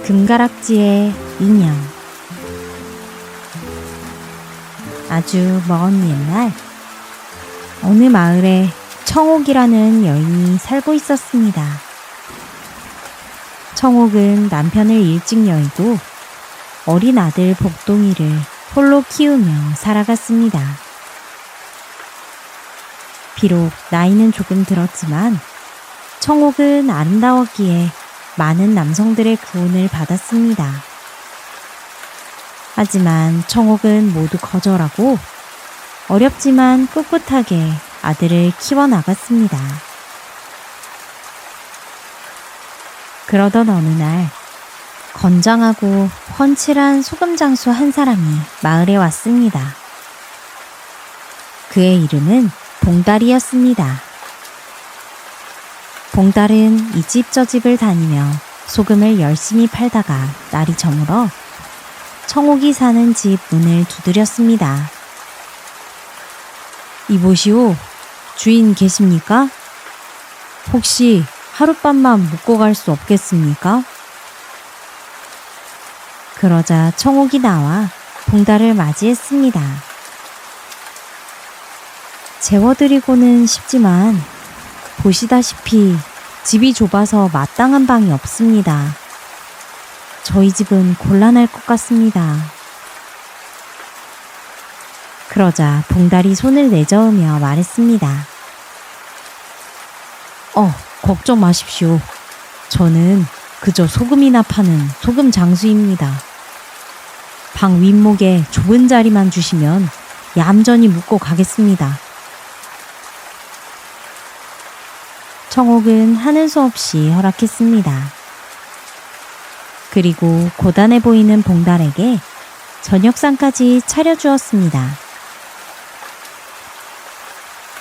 금가락지의 인형. 아주 먼 옛날 어느 마을에 청옥이라는 여인이 살고 있었습니다. 청옥은 남편을 일찍 여의고 어린 아들 복동이를 홀로 키우며 살아갔습니다. 비록 나이는 조금 들었지만 청옥은 아름다웠기에 많은 남성들의 구원을 받았습니다. 하지만 청옥은 모두 거절하고 어렵지만 꿋꿋하게 아들을 키워나갔습니다. 그러던 어느 날 건장하고 훤칠한 소금 장수 한 사람이 마을에 왔습니다. 그의 이름은 봉달이었습니다. 봉달은 이 집 저 집을 다니며 소금을 열심히 팔다가 날이 저물어 청옥이 사는 집 문을 두드렸습니다. 이보시오, 주인 계십니까? 혹시 하룻밤만 묵고 갈 수 없겠습니까? 그러자 청옥이 나와 봉달을 맞이했습니다. 재워드리고는 싶지만 보시다시피 집이 좁아서 마땅한 방이 없습니다. 저희 집은 곤란할 것 같습니다. 그러자 봉달이 손을 내저으며 말했습니다. 걱정 마십시오. 저는 그저 소금이나 파는 소금 장수입니다. 방 윗목에 좁은 자리만 주시면 얌전히 묵고 가겠습니다. 청옥은 하는 수 없이 허락했습니다. 그리고 고단해 보이는 봉달에게 저녁상까지 차려주었습니다.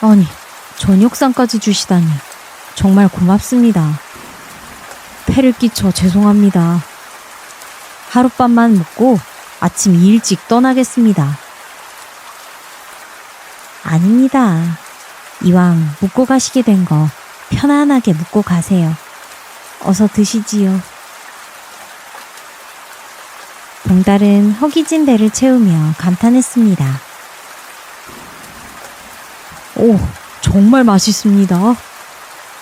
아니, 저녁상까지 주시다니 정말 고맙습니다. 폐를 끼쳐 죄송합니다. 하룻밤만 묵고 아침 일찍 떠나겠습니다. 아닙니다. 이왕 묵고 가시게 된 거 편안하게 묵고 가세요. 어서 드시지요. 봉달은 허기진 배를 채우며 감탄했습니다. 오, 정말 맛있습니다.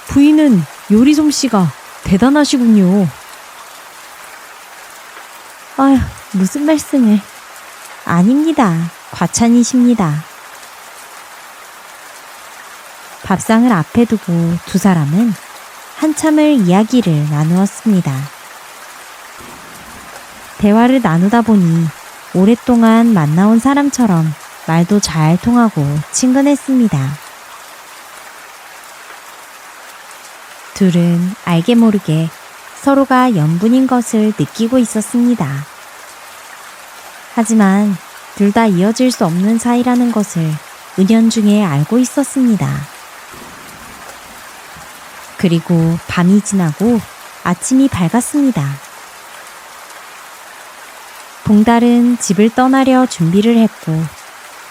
부인은 요리 솜씨가 대단하시군요. 아휴, 무슨 말씀을. 아닙니다. 과찬이십니다. 밥상을 앞에 두고 두 사람은 한참을 이야기를 나누었습니다. 대화를 나누다 보니 오랫동안 만나온 사람처럼 말도 잘 통하고 친근했습니다. 둘은 알게 모르게 서로가 연분인 것을 느끼고 있었습니다. 하지만 둘 다 이어질 수 없는 사이라는 것을 은연중에 알고 있었습니다. 그리고 밤이 지나고 아침이 밝았습니다. 봉달은 집을 떠나려 준비를 했고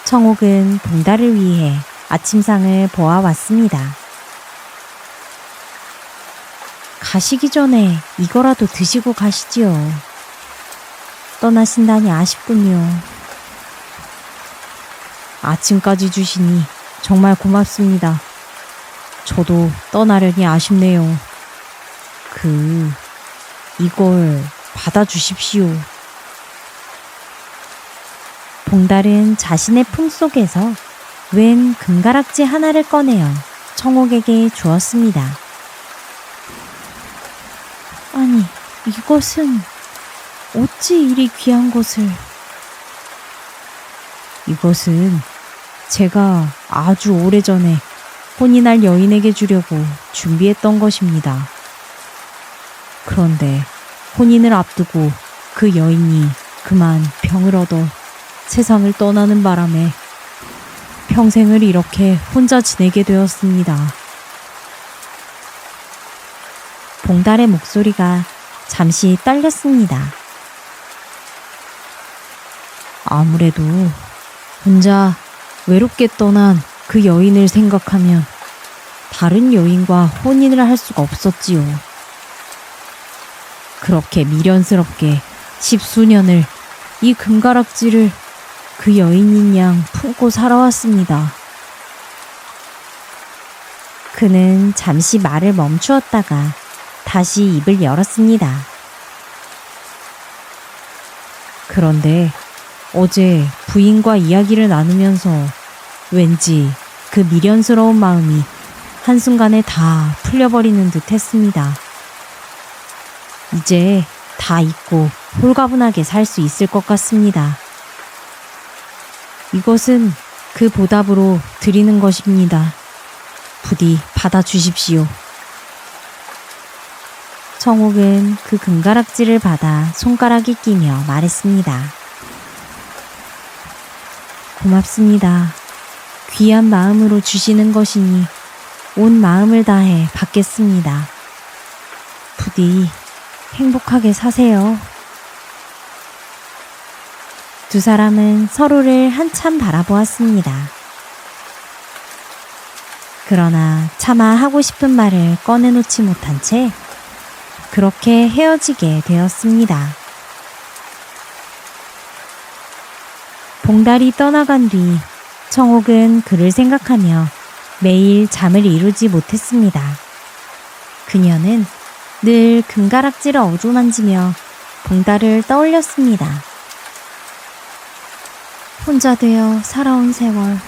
청옥은 봉달을 위해 아침상을 보아왔습니다. 가시기 전에 이거라도 드시고 가시지요. 떠나신다니 아쉽군요. 아침까지 주시니 정말 고맙습니다. 저도 떠나려니 아쉽네요. 이걸 받아주십시오. 봉달은 자신의 품속에서 웬 금가락지 하나를 꺼내어 청옥에게 주었습니다. 아니, 이것은 어찌 이리 귀한 것을. 이것은 제가 아주 오래전에 혼인할 여인에게 주려고 준비했던 것입니다. 그런데 혼인을 앞두고 그 여인이 그만 병을 얻어 세상을 떠나는 바람에 평생을 이렇게 혼자 지내게 되었습니다. 봉달의 목소리가 잠시 떨렸습니다. 아무래도 혼자 외롭게 떠난 그 여인을 생각하면 다른 여인과 혼인을 할 수가 없었지요. 그렇게 미련스럽게 10수년을 이 금가락지를 그 여인인 양 품고 살아왔습니다. 그는 잠시 말을 멈추었다가 다시 입을 열었습니다. 그런데 어제 부인과 이야기를 나누면서 왠지 그 미련스러운 마음이 한순간에 다 풀려버리는 듯 했습니다. 이제 다 잊고 홀가분하게 살 수 있을 것 같습니다. 이것은 그 보답으로 드리는 것입니다. 부디 받아주십시오. 청옥은 그 금가락지를 받아 손가락에 끼며 말했습니다. 고맙습니다. 귀한 마음으로 주시는 것이니 온 마음을 다해 받겠습니다. 부디 행복하게 사세요. 두 사람은 서로를 한참 바라보았습니다. 그러나 차마 하고 싶은 말을 꺼내놓지 못한 채 그렇게 헤어지게 되었습니다. 봉달이 떠나간 뒤 청옥은 그를 생각하며 매일 잠을 이루지 못했습니다. 그녀는 늘 금가락지를 어루만지며 봉달을 떠올렸습니다. 혼자 되어 살아온 세월,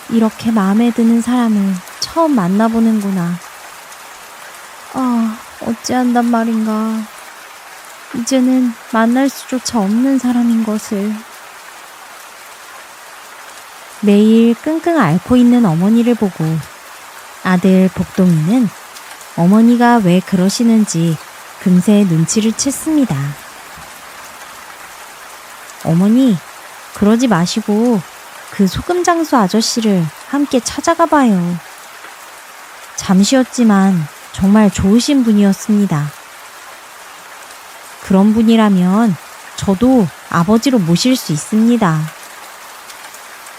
이렇게 마음에 드는 사람을 처음 만나보는구나. 어찌한단 말인가. 이제는 만날 수조차 없는 사람인 것을. 매일 끙끙 앓고 있는 어머니를 보고 아들 복동이는 어머니가 왜 그러시는지 금세 눈치를 챘습니다. 어머니, 그러지 마시고 그 소금장수 아저씨를 함께 찾아가 봐요. 잠시였지만 정말 좋으신 분이었습니다. 그런 분이라면 저도 아버지로 모실 수 있습니다.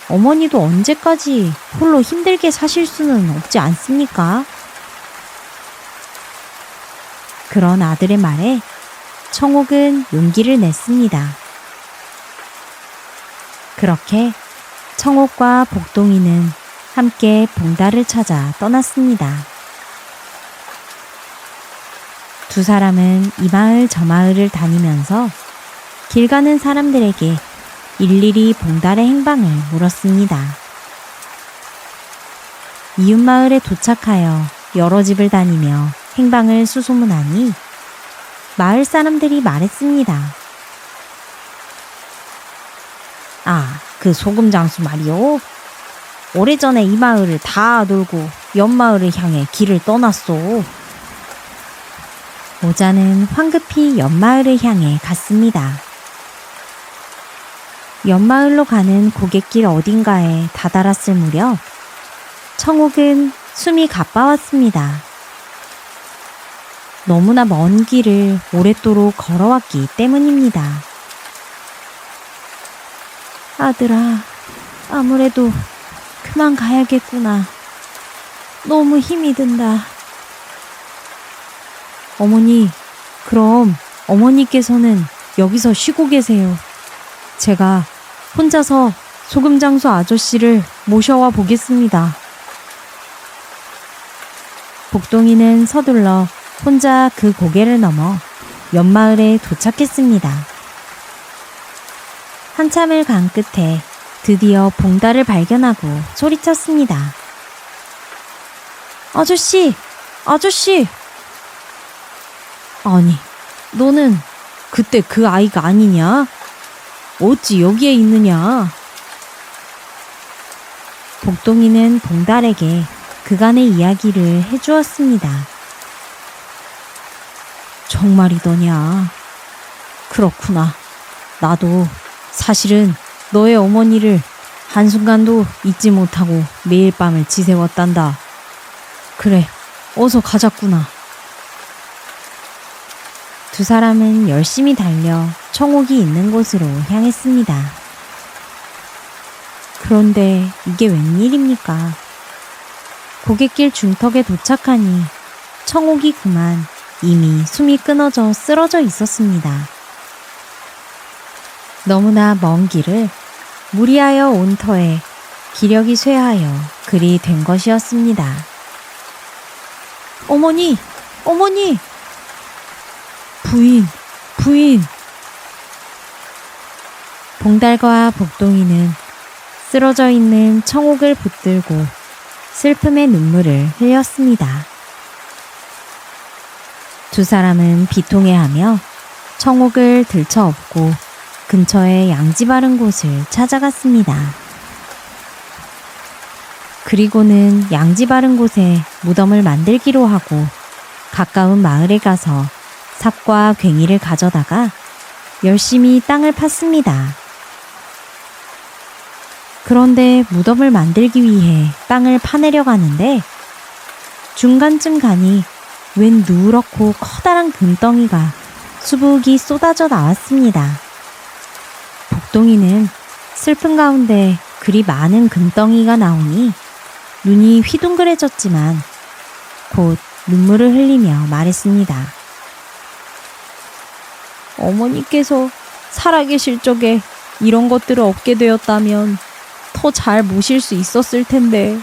어머니도 언제까지 홀로 힘들게 사실 수는 없지 않습니까? 그런 아들의 말에 청옥은 용기를 냈습니다. 그렇게 청옥과 복동이는 함께 봉달을 찾아 떠났습니다. 두 사람은 이 마을 저 마을을 다니면서 길 가는 사람들에게 일일이 봉달의 행방을 물었습니다. 이웃마을에 도착하여 여러 집을 다니며 행방을 수소문하니 마을 사람들이 말했습니다. 그 소금장수 말이요. 오래전에 이 마을을 다 돌고 옆마을을 향해 길을 떠났소. 모자는 황급히 옆마을을 향해 갔습니다. 옆마을로 가는 고갯길 어딘가에 다다랐을 무렵 청옥은 숨이 가빠왔습니다. 너무나 먼 길을 오랫도록 걸어왔기 때문입니다. 아들아, 아무래도 그만 가야겠구나. 너무 힘이 든다. 어머니, 그럼 어머니께서는 여기서 쉬고 계세요. 제가 혼자서 소금장수 아저씨를 모셔와 보겠습니다. 복동이는 서둘러 혼자 그 고개를 넘어 옆마을에 도착했습니다. 한참을 간 끝에 드디어 봉달을 발견하고 소리쳤습니다. 아저씨! 아저씨! 아니, 너는 그때 그 아이가 아니냐? 어찌 여기에 있느냐? 복동이는 봉달에게 그간의 이야기를 해주었습니다. 정말이더냐? 그렇구나. 나도 사실은 너의 어머니를 한순간도 잊지 못하고 매일 밤을 지새웠단다. 그래, 어서 가자꾸나. 두 사람은 열심히 달려 청옥이 있는 곳으로 향했습니다. 그런데 이게 웬일입니까? 고갯길 중턱에 도착하니 청옥이 그만 이미 숨이 끊어져 쓰러져 있었습니다. 너무나 먼 길을 무리하여 온 터에 기력이 쇠하여 그리 된 것이었습니다. 어머니! 어머니! 부인! 부인! 봉달과 복동이는 쓰러져 있는 청옥을 붙들고 슬픔의 눈물을 흘렸습니다. 두 사람은 비통해하며 청옥을 들쳐업고 근처의 양지 바른 곳을 찾아갔습니다. 그리고는 양지 바른 곳에 무덤을 만들기로 하고 가까운 마을에 가서 삽과 괭이를 가져다가 열심히 땅을 팠습니다. 그런데 무덤을 만들기 위해 땅을 파내려 가는데 중간쯤 가니 웬 누렇고 커다란 금덩이가 수북이 쏟아져 나왔습니다. 복동이는 슬픈 가운데 그리 많은 금덩이가 나오니 눈이 휘둥그레졌지만 곧 눈물을 흘리며 말했습니다. 어머니께서 살아계실 적에 이런 것들을 얻게 되었다면 더 잘 모실 수 있었을 텐데.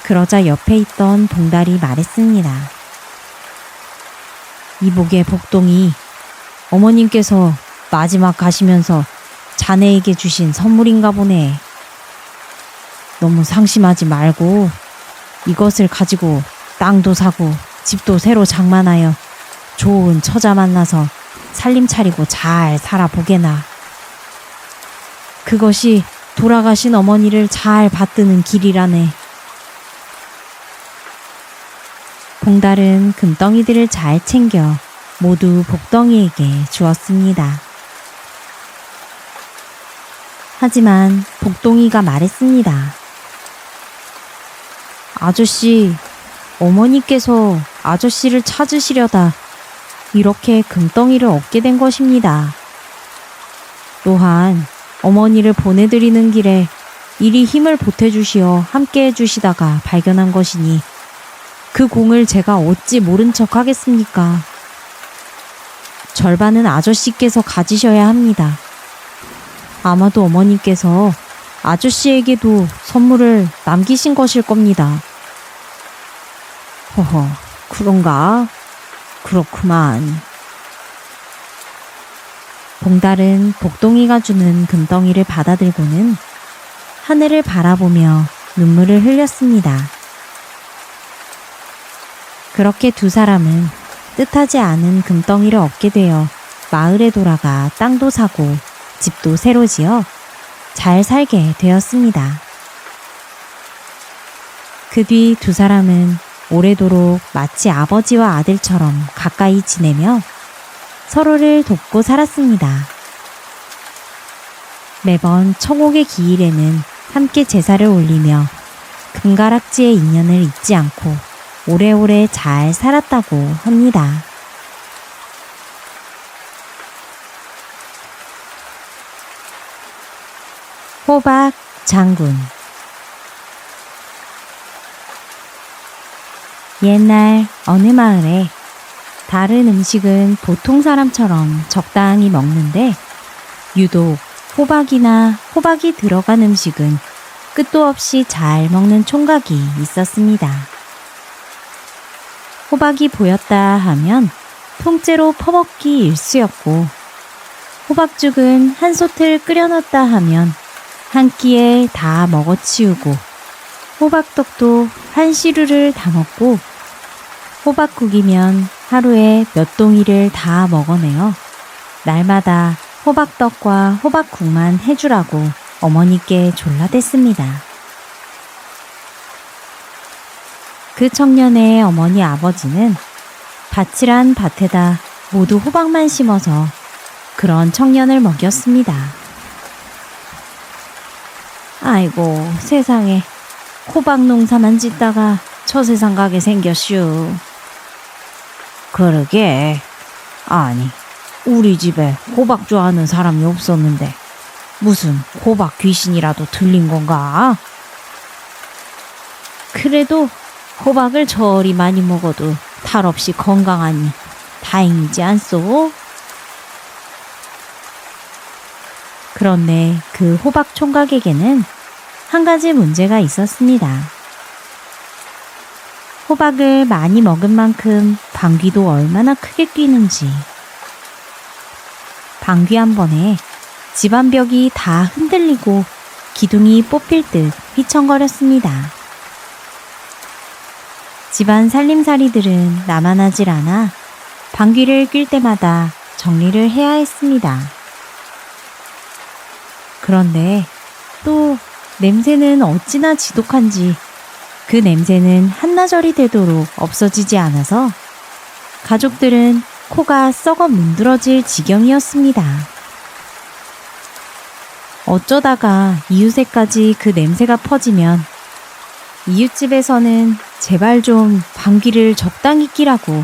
그러자 옆에 있던 봉달이 말했습니다. 이복의 복동이 어머님께서 마지막 가시면서 자네에게 주신 선물인가 보네. 너무 상심하지 말고 이것을 가지고 땅도 사고 집도 새로 장만하여 좋은 처자 만나서 살림 차리고 잘 살아보게나. 그것이 돌아가신 어머니를 잘 받드는 길이라네. 봉달은 금덩이들을 잘 챙겨 모두 복덩이에게 주었습니다. 하지만 복동이가 말했습니다. 아저씨, 어머니께서 아저씨를 찾으시려다 이렇게 금덩이를 얻게 된 것입니다. 또한 어머니를 보내드리는 길에 이리 힘을 보태주시어 함께 해주시다가 발견한 것이니 그 공을 제가 어찌 모른 척 하겠습니까? 절반은 아저씨께서 가지셔야 합니다. 아마도 어머니께서 아저씨에게도 선물을 남기신 것일 겁니다. 허허, 그런가? 그렇구만. 봉달은 복동이가 주는 금덩이를 받아들고는 하늘을 바라보며 눈물을 흘렸습니다. 그렇게 두 사람은 뜻하지 않은 금덩이를 얻게 되어 마을에 돌아가 땅도 사고 집도 새로 지어 잘 살게 되었습니다. 그 뒤 두 사람은 오래도록 마치 아버지와 아들처럼 가까이 지내며 서로를 돕고 살았습니다. 매번 청옥의 기일에는 함께 제사를 올리며 금가락지의 인연을 잊지 않고 오래오래 잘 살았다고 합니다. 호박 장군. 옛날 어느 마을에 다른 음식은 보통 사람처럼 적당히 먹는데 유독 호박이나 호박이 들어간 음식은 끝도 없이 잘 먹는 총각이 있었습니다. 호박이 보였다 하면 통째로 퍼먹기 일쑤였고 호박죽은 한 솥을 끓여 넣었다 하면 한 끼에 다 먹어치우고 호박떡도 한 시루를 다 먹고 호박국이면 하루에 몇 동이를 다 먹어내어 날마다 호박떡과 호박국만 해주라고 어머니께 졸라댔습니다. 그 청년의 어머니 아버지는 밭이란 밭에다 모두 호박만 심어서 그런 청년을 먹였습니다. 아이고 세상에 호박 농사만 짓다가 저 세상 가게 생겼슈. 그러게. 아니 우리 집에 호박 좋아하는 사람이 없었는데 무슨 호박 귀신이라도 들린 건가? 그래도 호박을 저리 많이 먹어도 탈 없이 건강하니 다행이지 않소? 그런데 그 호박 총각에게는 한 가지 문제가 있었습니다. 호박을 많이 먹은 만큼 방귀도 얼마나 크게 뀌는지. 방귀 한 번에 집안 벽이 다 흔들리고 기둥이 뽑힐 듯 휘청거렸습니다. 집안 살림살이들은 나만하질 않아 방귀를 낄 때마다 정리를 해야 했습니다. 그런데 또 냄새는 어찌나 지독한지 그 냄새는 한나절이 되도록 없어지지 않아서 가족들은 코가 썩어 문드러질 지경이었습니다. 어쩌다가 이웃에까지 그 냄새가 퍼지면 이웃집에서는 제발 좀 방귀를 적당히 끼라고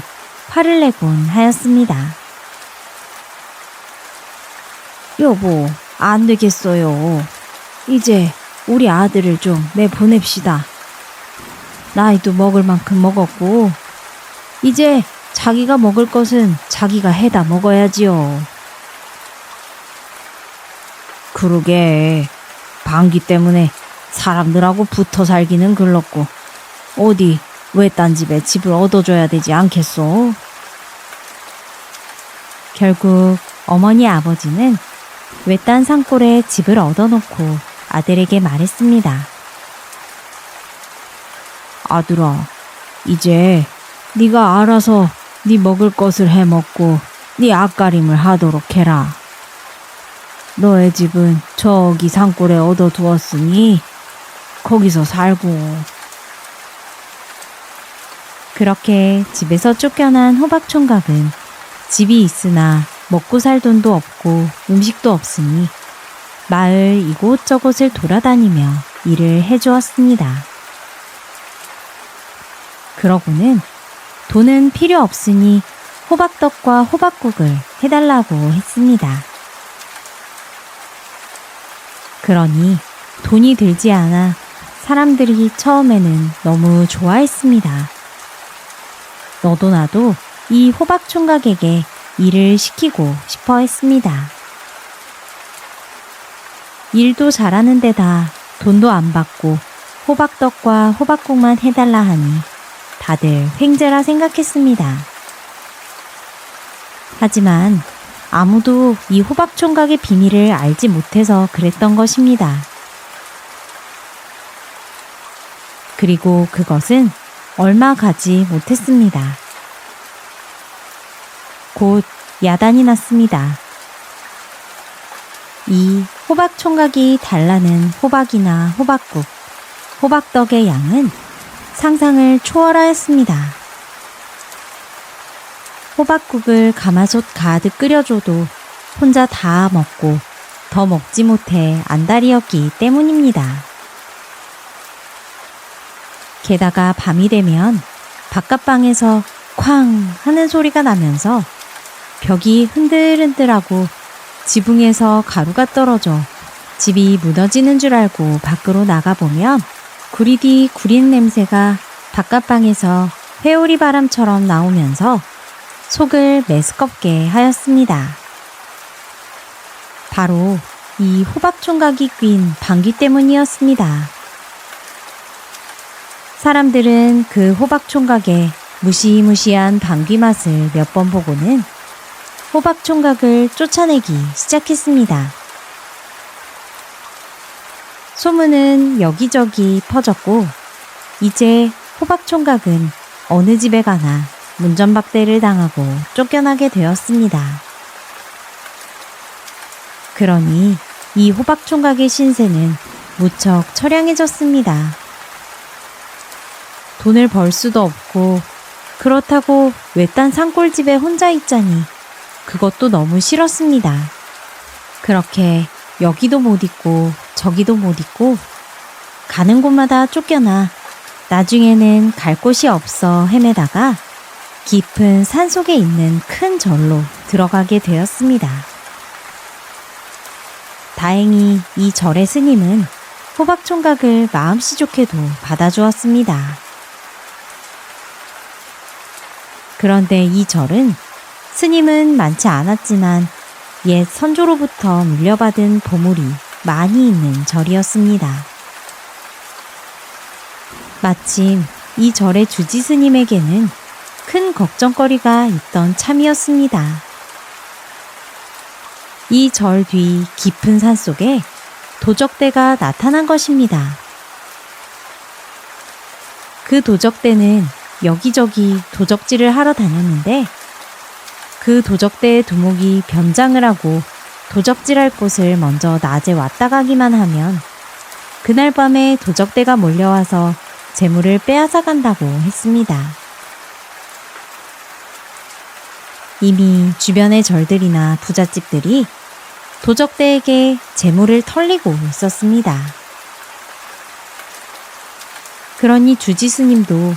화를 내곤 하였습니다. 여보, 안 되겠어요. 이제 우리 아들을 좀 내보냅시다. 나이도 먹을 만큼 먹었고 이제 자기가 먹을 것은 자기가 해다 먹어야지요. 그러게, 방귀 때문에 사람들하고 붙어 살기는 글렀고 어디 외딴 집에 집을 얻어줘야 되지 않겠소? 결국 어머니 아버지는 외딴 산골에 집을 얻어놓고 아들에게 말했습니다. 아들아, 이제 네가 알아서 네 먹을 것을 해먹고 네 앞가림을 하도록 해라. 너의 집은 저기 산골에 얻어두었으니 거기서 살고. 그렇게 집에서 쫓겨난 호박총각은 집이 있으나 먹고 살 돈도 없고 음식도 없으니 마을 이곳저곳을 돌아다니며 일을 해주었습니다. 그러고는 돈은 필요 없으니 호박떡과 호박국을 해달라고 했습니다. 그러니 돈이 들지 않아 사람들이 처음에는 너무 좋아했습니다. 너도 나도 이 호박총각에게 일을 시키고 싶어 했습니다. 일도 잘하는 데다 돈도 안 받고 호박떡과 호박국만 해달라 하니 다들 횡재라 생각했습니다. 하지만 아무도 이 호박총각의 비밀을 알지 못해서 그랬던 것입니다. 그리고 그것은 얼마 가지 못했습니다. 곧 야단이 났습니다. 이 호박총각이 달라는 호박이나 호박국, 호박떡의 양은 상상을 초월하였습니다. 호박국을 가마솥 가득 끓여줘도 혼자 다 먹고 더 먹지 못해 안달이었기 때문입니다. 게다가 밤이 되면 바깥방에서 쾅 하는 소리가 나면서 벽이 흔들흔들하고 지붕에서 가루가 떨어져 집이 무너지는 줄 알고 밖으로 나가보면 구리디 구린 냄새가 바깥방에서 회오리 바람처럼 나오면서 속을 메스껍게 하였습니다. 바로 이 호박총각이 뀐 방귀 때문이었습니다. 사람들은 그 호박총각의 무시무시한 방귀 맛을 몇 번 보고는 호박총각을 쫓아내기 시작했습니다. 소문은 여기저기 퍼졌고 이제 호박총각은 어느 집에 가나 문전박대를 당하고 쫓겨나게 되었습니다. 그러니 이 호박총각의 신세는 무척 처량해졌습니다. 돈을 벌 수도 없고 그렇다고 외딴 산골집에 혼자 있자니 그것도 너무 싫었습니다. 그렇게 여기도 못 있고 저기도 못 있고 가는 곳마다 쫓겨나 나중에는 갈 곳이 없어 헤매다가 깊은 산속에 있는 큰 절로 들어가게 되었습니다. 다행히 이 절의 스님은 호박총각을 마음씨 좋게도 받아주었습니다. 그런데 이 절은 스님은 많지 않았지만 옛 선조로부터 물려받은 보물이 많이 있는 절이었습니다. 마침 이 절의 주지 스님에게는 큰 걱정거리가 있던 참이었습니다. 이 절 뒤 깊은 산 속에 도적대가 나타난 것입니다. 그 도적대는 여기저기 도적질을 하러 다녔는데 그 도적대의 두목이 변장을 하고 도적질할 곳을 먼저 낮에 왔다 가기만 하면 그날 밤에 도적대가 몰려와서 재물을 빼앗아 간다고 했습니다. 이미 주변의 절들이나 부잣집들이 도적대에게 재물을 털리고 있었습니다. 그러니 주지 스님도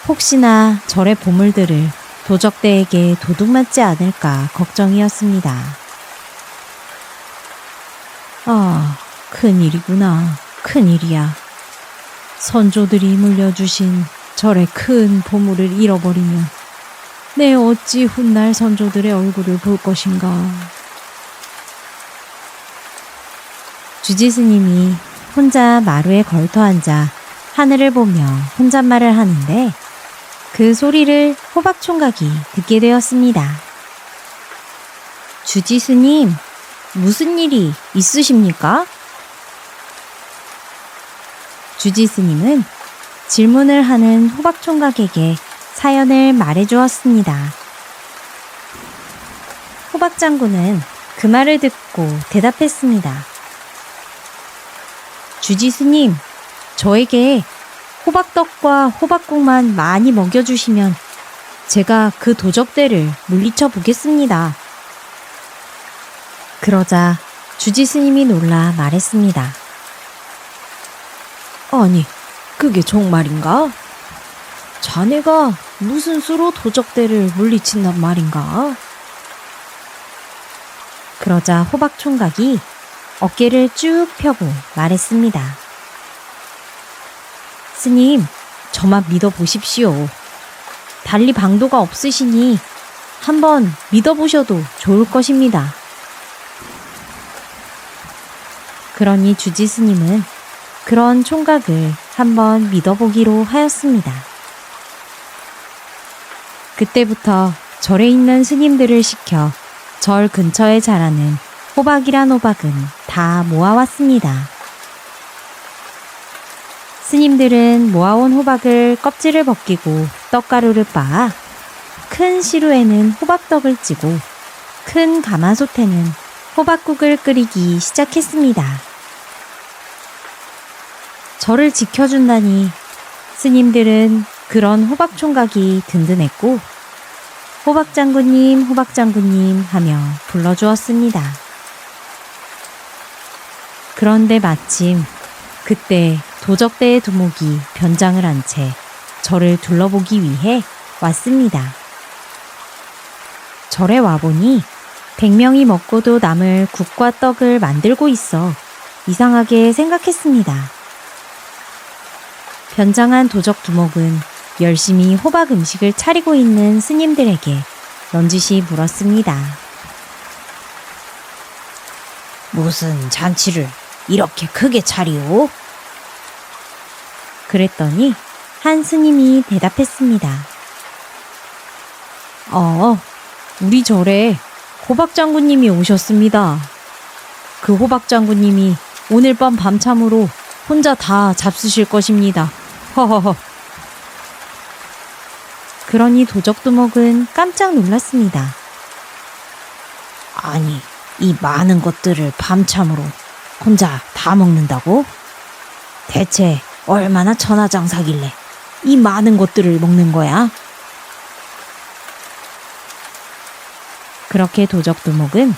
혹시나 절의 보물들을 도적대에게 도둑맞지 않을까 걱정이었습니다. 아, 큰일이구나. 큰일이야. 선조들이 물려주신 절의 큰 보물을 잃어버리면 내 어찌 훗날 선조들의 얼굴을 볼 것인가. 주지 스님이 혼자 마루에 걸터 앉아 하늘을 보며 혼잣말을 하는데 그 소리를 호박총각이 듣게 되었습니다. 주지 스님, 무슨 일이 있으십니까? 주지 스님은 질문을 하는 호박총각에게 사연을 말해주었습니다. 호박장군은 그 말을 듣고 대답했습니다. 주지 스님, 저에게 호박떡과 호박국만 많이 먹여주시면 제가 그 도적대를 물리쳐 보겠습니다. 그러자 주지 스님이 놀라 말했습니다. 아니, 그게 정말인가? 자네가 무슨 수로 도적대를 물리친단 말인가? 그러자 호박총각이 어깨를 쭉 펴고 말했습니다. 스님, 저만 믿어보십시오. 달리 방도가 없으시니 한번 믿어보셔도 좋을 것입니다. 그러니 주지 스님은 그런 총각을 한번 믿어보기로 하였습니다. 그때부터 절에 있는 스님들을 시켜 절 근처에 자라는 호박이란 호박은 다 모아왔습니다. 스님들은 모아온 호박을 껍질을 벗기고 떡가루를 빻아 큰 시루에는 호박떡을 찌고 큰 가마솥에는 호박국을 끓이기 시작했습니다. 절을 지켜준다니 스님들은 그런 호박총각이 든든했고 호박장군님, 호박장군님 하며 불러주었습니다. 그런데 마침 그때 도적대의 두목이 변장을 한 채 절을 둘러보기 위해 왔습니다. 절에 와보니 100명이 먹고도 남을 국과 떡을 만들고 있어 이상하게 생각했습니다. 변장한 도적 두목은 열심히 호박 음식을 차리고 있는 스님들에게 넌지시 물었습니다. 무슨 잔치를 이렇게 크게 차리오? 그랬더니 한 스님이 대답했습니다. 우리 절에 호박장군님이 오셨습니다. 그 호박장군님이 오늘 밤 밤참으로 혼자 다 잡수실 것입니다. 허허허. 그러니 도적두목은 깜짝 놀랐습니다. 아니, 이 많은 것들을 밤참으로 혼자 다 먹는다고? 대체 얼마나 천하장사길래 이 많은 것들을 먹는 거야? 그렇게 도적두목은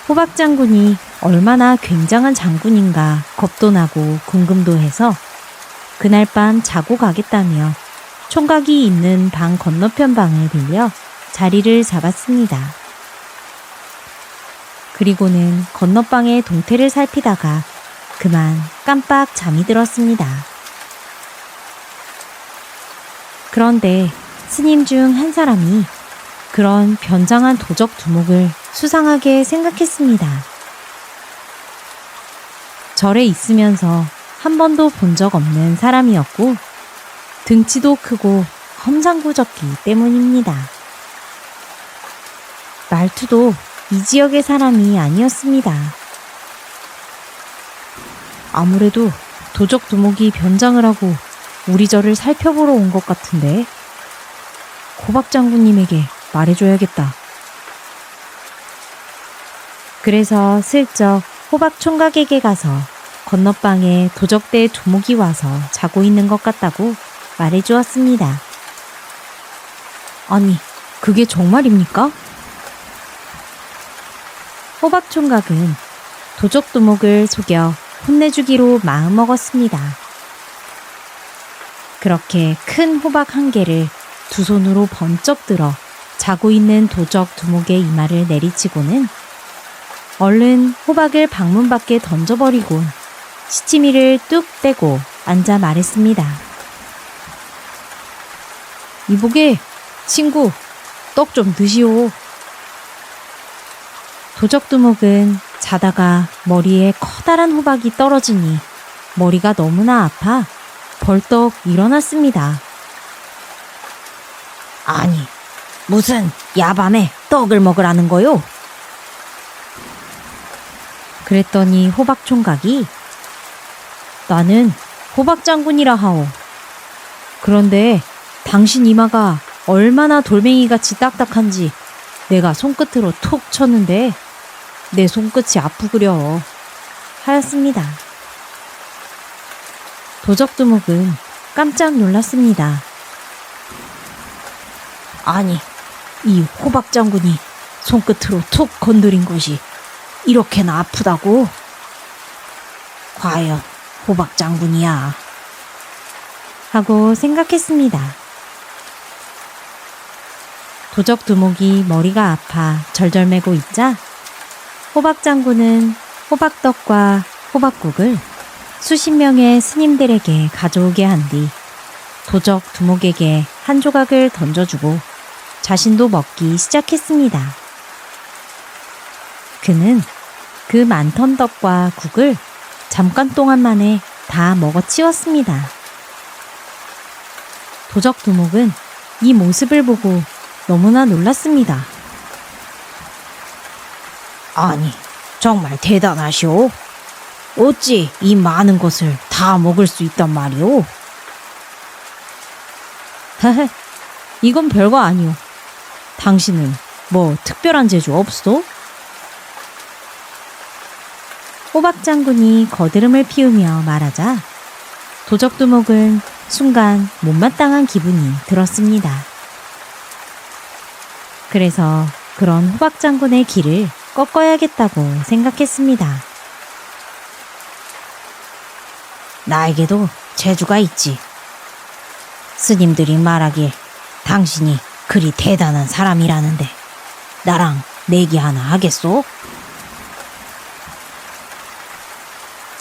호박장군이 얼마나 굉장한 장군인가 겁도 나고 궁금도 해서 그날 밤 자고 가겠다며 총각이 있는 방 건너편 방을 빌려 자리를 잡았습니다. 그리고는 건너방의 동태를 살피다가 그만 깜빡 잠이 들었습니다. 그런데 스님 중 한 사람이 그런 변장한 도적 두목을 수상하게 생각했습니다. 절에 있으면서 한 번도 본 적 없는 사람이었고 등치도 크고 험상궂었기 때문입니다. 말투도 이 지역의 사람이 아니었습니다. 아무래도 도적 두목이 변장을 하고 우리 절을 살펴보러 온 것 같은데 호박 장군님에게 말해줘야겠다. 그래서 슬쩍 호박 총각에게 가서 건너방에 도적대 두목이 와서 자고 있는 것 같다고 말해주었습니다. 아니, 그게 정말입니까? 호박 총각은 도적 두목을 속여 혼내주기로 마음먹었습니다. 그렇게 큰 호박 한 개를 두 손으로 번쩍 들어 자고 있는 도적 두목의 이마를 내리치고는 얼른 호박을 방문 밖에 던져버리고 시치미를 뚝 떼고 앉아 말했습니다. 이보게, 친구, 떡 좀 드시오. 도적 두목은 자다가 머리에 커다란 호박이 떨어지니 머리가 너무나 아파 벌떡 일어났습니다. 아니, 무슨 야밤에 떡을 먹으라는 거요? 그랬더니 호박 총각이 나는 호박 장군이라 하오. 그런데 당신 이마가 얼마나 돌멩이같이 딱딱한지 내가 손끝으로 톡 쳤는데 내 손끝이 아프구려 하였습니다. 도적 두목은 깜짝 놀랐습니다. 아니, 이 호박 장군이 손끝으로 툭 건드린 것이 이렇게나 아프다고? 과연 호박 장군이야 하고 생각했습니다. 도적 두목이 머리가 아파 절절매고 있자 호박 장군은 호박떡과 호박국을 수십 명의 스님들에게 가져오게 한 뒤 도적 두목에게 한 조각을 던져주고 자신도 먹기 시작했습니다. 그는 그 많던 떡과 국을 잠깐 동안 만에 다 먹어치웠습니다. 도적 두목은 이 모습을 보고 너무나 놀랐습니다. 아니, 정말 대단하시오. 어찌 이 많은 것을 다 먹을 수 있단 말이오? 헤헤, 이건 별거 아니오. 당신은 뭐 특별한 재주 없소? 호박 장군이 거드름을 피우며 말하자 도적 두목은 순간 못마땅한 기분이 들었습니다. 그래서 그런 호박 장군의 길을 꺾어야겠다고 생각했습니다. 나에게도 재주가 있지. 스님들이 말하길 당신이 그리 대단한 사람이라는데 나랑 내기 하나 하겠소?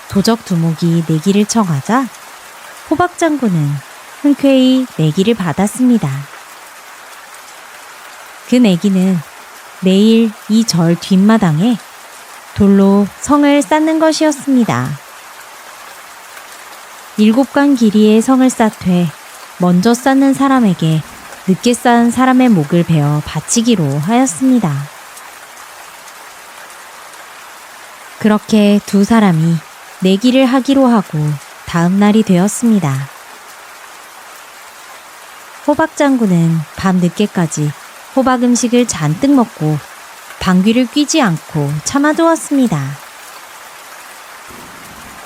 도적 두목이 내기를 청하자 호박 장군은 흔쾌히 내기를 받았습니다. 그 내기는 매일 이 절 뒷마당에 돌로 성을 쌓는 것이었습니다. 7간 길이의 성을 쌓되 먼저 쌓는 사람에게 늦게 쌓은 사람의 목을 베어 바치기로 하였습니다. 그렇게 두 사람이 내기를 하기로 하고 다음 날이 되었습니다. 호박 장군은 밤 늦게까지 호박 음식을 잔뜩 먹고 방귀를 뀌지 않고 참아두었습니다.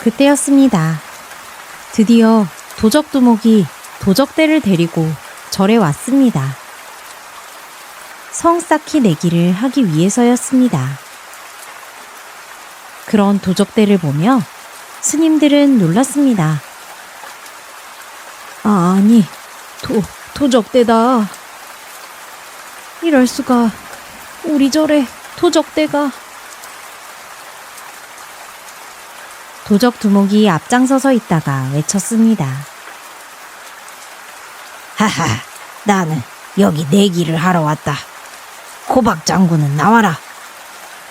그때였습니다. 드디어 도적 두목이 도적대를 데리고 절에 왔습니다. 성 쌓기 내기를 하기 위해서였습니다. 그런 도적대를 보며 스님들은 놀랐습니다. 아니, 도적대다. 이럴 수가. 우리 절에 도적대가. 도적 두목이 앞장서서 있다가 외쳤습니다. 하하, 나는 여기 내기를 하러 왔다. 호박 장군은 나와라.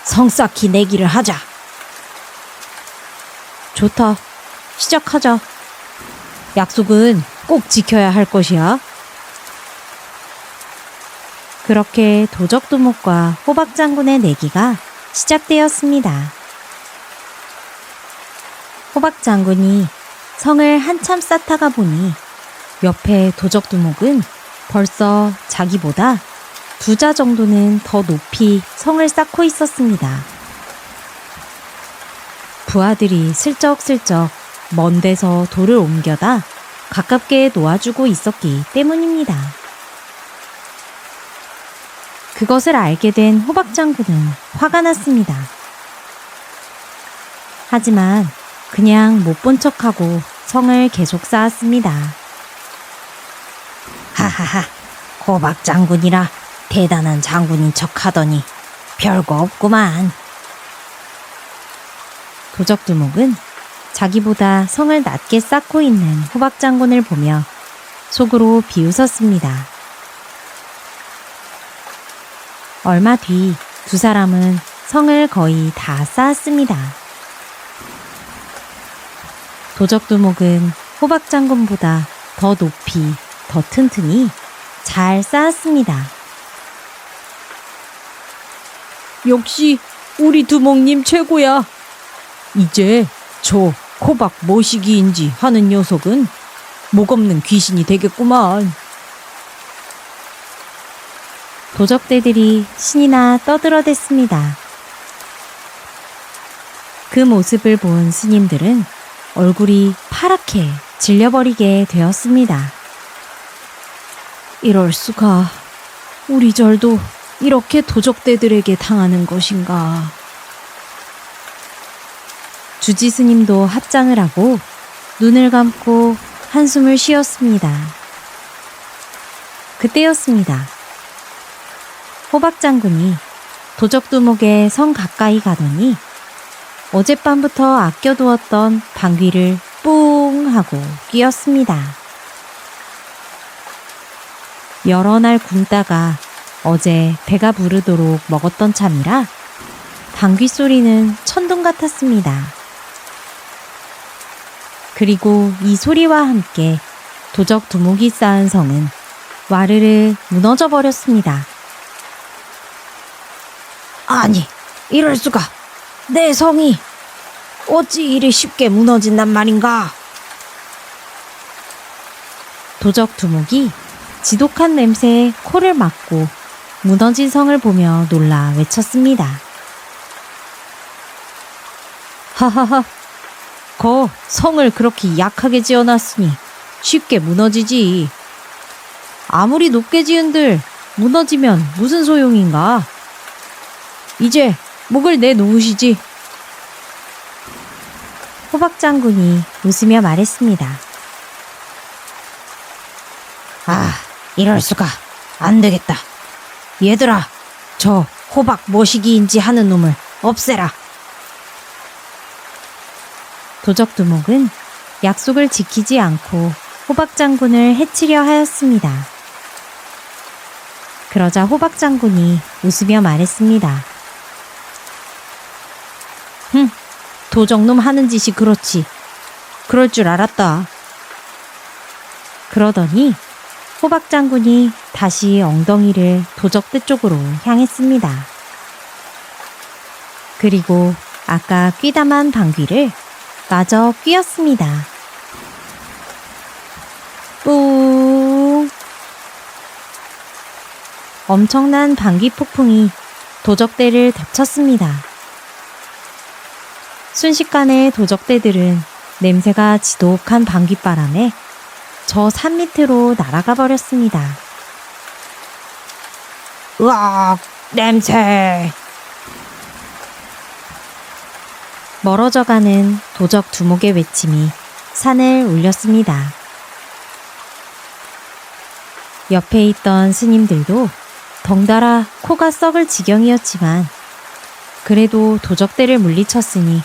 성 쌓기 내기를 하자. 좋다. 시작하자. 약속은 꼭 지켜야 할 것이야. 그렇게 도적두목과 호박 장군의 내기가 시작되었습니다. 호박 장군이 성을 한참 쌓다가 보니 옆에 도적두목은 벌써 자기보다 2자 정도는 더 높이 성을 쌓고 있었습니다. 부하들이 슬쩍슬쩍 먼 데서 돌을 옮겨다 가깝게 놓아주고 있었기 때문입니다. 그것을 알게 된 호박 장군은 화가 났습니다. 하지만 그냥 못 본 척하고 성을 계속 쌓았습니다. 하하하, 호박 장군이라 대단한 장군인 척 하더니 별거 없구만. 도적두목은 자기보다 성을 낮게 쌓고 있는 호박 장군을 보며 속으로 비웃었습니다. 얼마 뒤 2사람은 성을 거의 다 쌓았습니다. 도적두목은 호박 장군보다 더 높이, 더 튼튼히 잘 쌓았습니다. 역시 우리 두목님 최고야. 이제 저 호박 뭐시기인지 하는 녀석은 목 없는 귀신이 되겠구만. 도적대들이 신이나 떠들어댔습니다. 그 모습을 본 스님들은 얼굴이 파랗게 질려버리게 되었습니다. 이럴 수가, 우리 절도 이렇게 도적대들에게 당하는 것인가. 주지 스님도 합장을 하고 눈을 감고 한숨을 쉬었습니다. 그때였습니다. 호박 장군이 도적두목의 성 가까이 가더니 어젯밤부터 아껴두었던 방귀를 뿡 하고 뀌었습니다. 여러 날 굶다가 어제 배가 부르도록 먹었던 참이라 방귀 소리는 천둥 같았습니다. 그리고 이 소리와 함께 도적두목이 쌓은 성은 와르르 무너져 버렸습니다. 아니, 이럴 수가. 내 성이 어찌 이리 쉽게 무너진단 말인가? 도적두목이 지독한 냄새에 코를 막고 무너진 성을 보며 놀라 외쳤습니다. 하하하, 거 성을 그렇게 약하게 지어놨으니 쉽게 무너지지. 아무리 높게 지은들 무너지면 무슨 소용인가? 이제 목을 내놓으시지. 호박 장군이 웃으며 말했습니다. 아, 이럴 수가. 안 되겠다. 얘들아, 저 호박 뭐시기인지 하는 놈을 없애라. 도적두목은 약속을 지키지 않고 호박 장군을 해치려 하였습니다. 그러자 호박 장군이 웃으며 말했습니다. 도적놈 하는 짓이 그렇지. 그럴 줄 알았다. 그러더니 호박 장군이 다시 엉덩이를 도적대 쪽으로 향했습니다. 그리고 아까 뀌다만 방귀를 마저 뀌었습니다. 뿌. 엄청난 방귀 폭풍이 도적대를 덮쳤습니다. 순식간에 도적대들은 냄새가 지독한 방귀바람에 저 산 밑으로 날아가 버렸습니다. 으악, 냄새! 멀어져가는 도적두목의 외침이 산을 울렸습니다. 옆에 있던 스님들도 덩달아 코가 썩을 지경이었지만 그래도 도적대를 물리쳤으니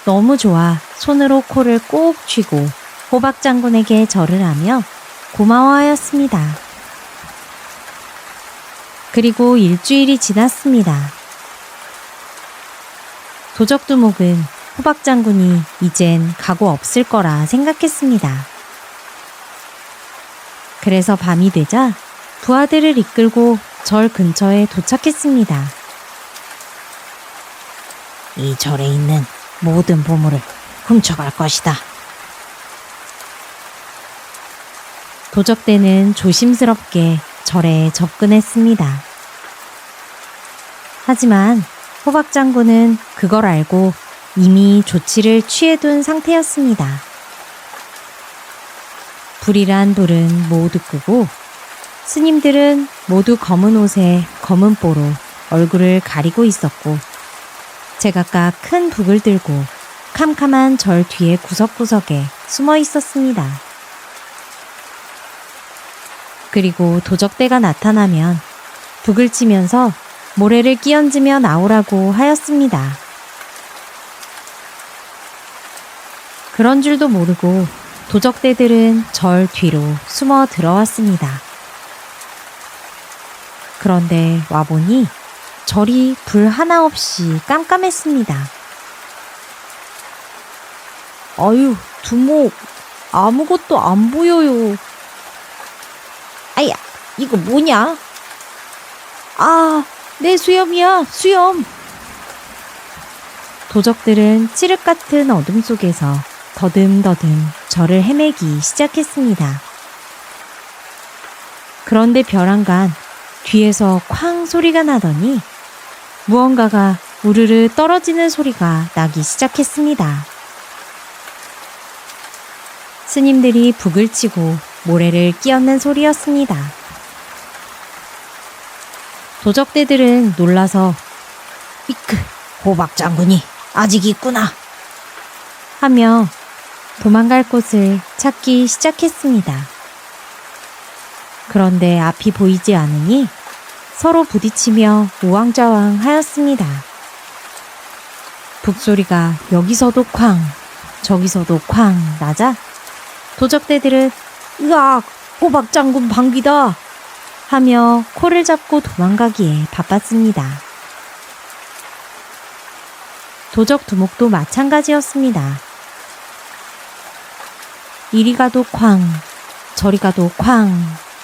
너무 좋아 손으로 코를 꼭 쥐고 호박 장군에게 절을 하며 고마워하였습니다. 그리고 일주일이 지났습니다. 도적두목은 호박 장군이 이젠 각오 없을 거라 생각했습니다. 그래서 밤이 되자 부하들을 이끌고 절 근처에 도착했습니다. 이 절에 있는 모든 보물을 훔쳐갈 것이다. 도적대는 조심스럽게 절에 접근했습니다. 하지만 호박 장군은 그걸 알고 이미 조치를 취해둔 상태였습니다. 불이란 불은 모두 끄고 스님들은 모두 검은 옷에 검은 뽀로 얼굴을 가리고 있었고 제각각 큰 북을 들고 캄캄한 절 뒤에 구석구석에 숨어 있었습니다. 그리고 도적대가 나타나면 북을 치면서 모래를 끼얹으며 나오라고 하였습니다. 그런 줄도 모르고 도적대들은 절 뒤로 숨어 들어왔습니다. 그런데 와보니 절이 불 하나 없이 깜깜했습니다. 아유, 두목, 아무것도 안 보여요. 아야, 이거 뭐냐? 아, 내 수염이야, 수염. 도적들은 칠흑 같은 어둠 속에서 더듬더듬 절을 헤매기 시작했습니다. 그런데 벼랑간 뒤에서 쾅 소리가 나더니 무언가가 우르르 떨어지는 소리가 나기 시작했습니다. 스님들이 북을 치고 모래를 끼얹는 소리였습니다. 도적대들은 놀라서 이크, 호박 장군이 아직 있구나 하며 도망갈 곳을 찾기 시작했습니다. 그런데 앞이 보이지 않으니 서로 부딪히며 우왕좌왕 하였습니다. 북소리가 여기서도 쾅, 저기서도 쾅 나자 도적대들은 으악! 호박 장군 방귀다! 하며 코를 잡고 도망가기에 바빴습니다. 도적 두목도 마찬가지였습니다. 이리 가도 쾅, 저리 가도 쾅